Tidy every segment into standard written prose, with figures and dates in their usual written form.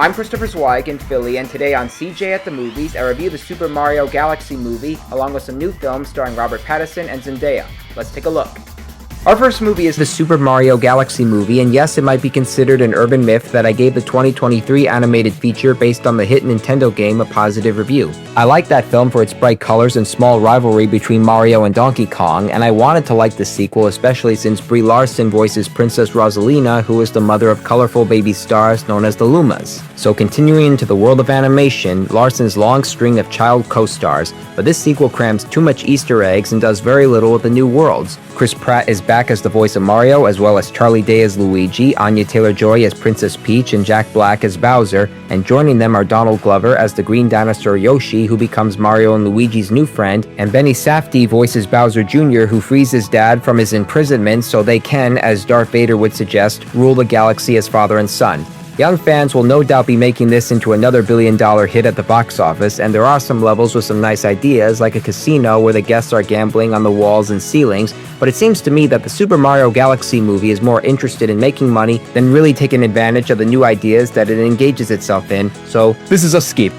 I'm Christopher Zweig in Philly, and today on CJ at the Movies, I review the Super Mario Galaxy movie, along with some new films starring Robert Pattinson and Zendaya. Let's take a look. Our first movie is the Super Mario Galaxy movie, and yes, it might be considered an urban myth that I gave the 2023 animated feature based on the hit Nintendo game a positive review. I like that film for its bright colors and small rivalry between Mario and Donkey Kong, and I wanted to like the sequel, especially since Brie Larson voices Princess Rosalina, who is the mother of colorful baby stars known as the Lumas. So continuing into the world of animation, Larson's long string of child co-stars, but this sequel crams too much Easter eggs and does very little with the new worlds. Chris Pratt is back as the voice of Mario, as well as Charlie Day as Luigi, Anya Taylor-Joy as Princess Peach, and Jack Black as Bowser, and joining them are Donald Glover as the green dinosaur Yoshi, who becomes Mario and Luigi's new friend, and Benny Safdie voices Bowser Jr., who frees his dad from his imprisonment so they can, as Darth Vader would suggest, rule the galaxy as father and son. Young fans will no doubt be making this into another billion-dollar hit at the box office, and there are some levels with some nice ideas, like a casino where the guests are gambling on the walls and ceilings, but it seems to me that the Super Mario Galaxy movie is more interested in making money than really taking advantage of the new ideas that it engages itself in, so this is a skip.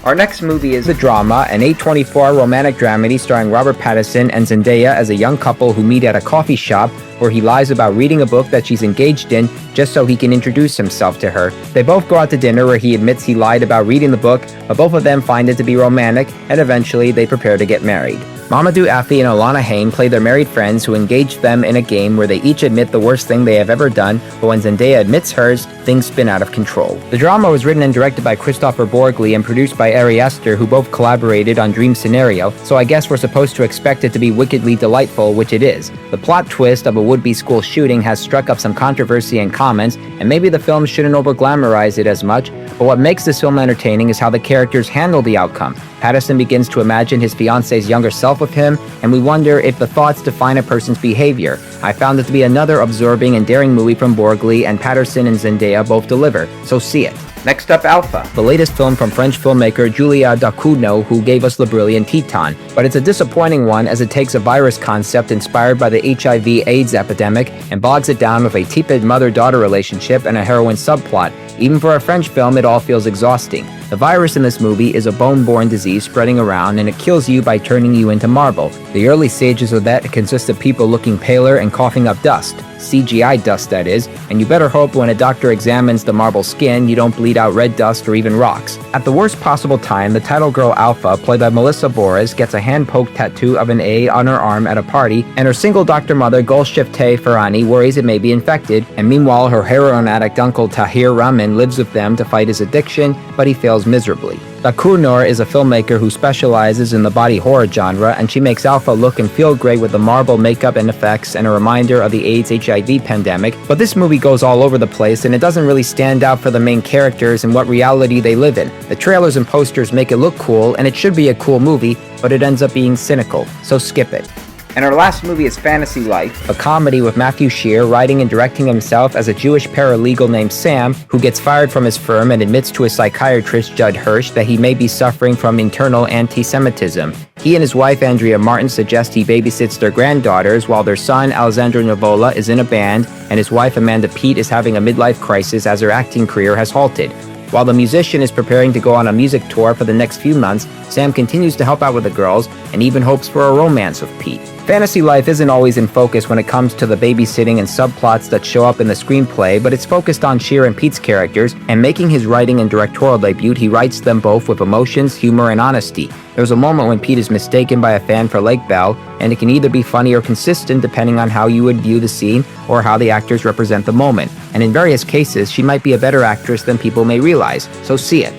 Our next movie is The Drama, an A24 romantic dramedy starring Robert Pattinson and Zendaya as a young couple who meet at a coffee shop where he lies about reading a book that she's engaged in just so he can introduce himself to her. They both go out to dinner where he admits he lied about reading the book, but both of them find it to be romantic, and eventually they prepare to get married. Mamadou Afi and Alana Haim play their married friends who engage them in a game where they each admit the worst thing they have ever done, but when Zendaya admits hers, things spin out of control. The Drama was written and directed by Christopher Borgli and produced by Ari Aster, who both collaborated on Dream Scenario, so I guess we're supposed to expect it to be wickedly delightful, which it is. The plot twist of a would-be school shooting has struck up some controversy and comments, and maybe the film shouldn't over-glamorize it as much, but what makes this film entertaining is how the characters handle the outcome. Pattinson begins to imagine his fiance's younger self with him, and we wonder if the thoughts define a person's behavior. I found it to be another absorbing and daring movie from Borgli, and Patterson and Zendaya both deliver, so see it. Next up, Alpha, the latest film from French filmmaker Julia Ducournau, who gave us The Brilliant Teton. But it's a disappointing one as it takes a virus concept inspired by the HIV/AIDS epidemic and bogs it down with a tepid mother-daughter relationship and a heroine subplot. Even for a French film, it all feels exhausting. The virus in this movie is a bone-borne disease spreading around, and it kills you by turning you into marble. The early stages of that consist of people looking paler and coughing up dust. CGI dust, that is, and you better hope when a doctor examines the marble skin, you don't bleed out red dust or even rocks. At the worst possible time, the title girl Alpha, played by Melissa Boris, gets a hand-poked tattoo of an A on her arm at a party, and her single doctor mother Golshifteh Farahani worries it may be infected, and meanwhile her heroin addict uncle Tahir Ramin lives with them to fight his addiction, but he fails miserably. Ducournau is a filmmaker who specializes in the body horror genre, and she makes Alpha look and feel great with the marble makeup and effects and a reminder of the AIDS/HIV pandemic, but this movie goes all over the place and it doesn't really stand out for the main characters and what reality they live in. The trailers and posters make it look cool, and it should be a cool movie, but it ends up being cynical, so skip it. And our last movie is Fantasy Life, a comedy with Matthew Shear writing and directing himself as a Jewish paralegal named Sam, who gets fired from his firm and admits to his psychiatrist Judd Hirsch that he may be suffering from internal anti-Semitism. He and his wife Andrea Martin suggest he babysits their granddaughters while their son Alessandro Nivola is in a band, and his wife Amanda Peet is having a midlife crisis as her acting career has halted. While the musician is preparing to go on a music tour for the next few months, Sam continues to help out with the girls and even hopes for a romance with Pete. Fantasy Life isn't always in focus when it comes to the babysitting and subplots that show up in the screenplay, but it's focused on Shear and Pete's characters, and making his writing and directorial debut, he writes them both with emotions, humor, and honesty. There's a moment when Pete is mistaken by a fan for Lake Bell, and it can either be funny or consistent depending on how you would view the scene or how the actors represent the moment. And in various cases, she might be a better actress than people may realize, so see it.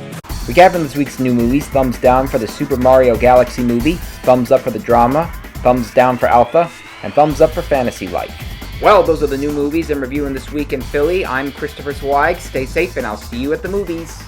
Recap from this week's new movies: thumbs down for the Super Mario Galaxy movie, thumbs up for The Drama, thumbs down for Alpha, and thumbs up for Fantasy Life. Well, those are the new movies I'm reviewing this week in Philly. I'm Christopher Zweig. Stay safe, and I'll see you at the movies.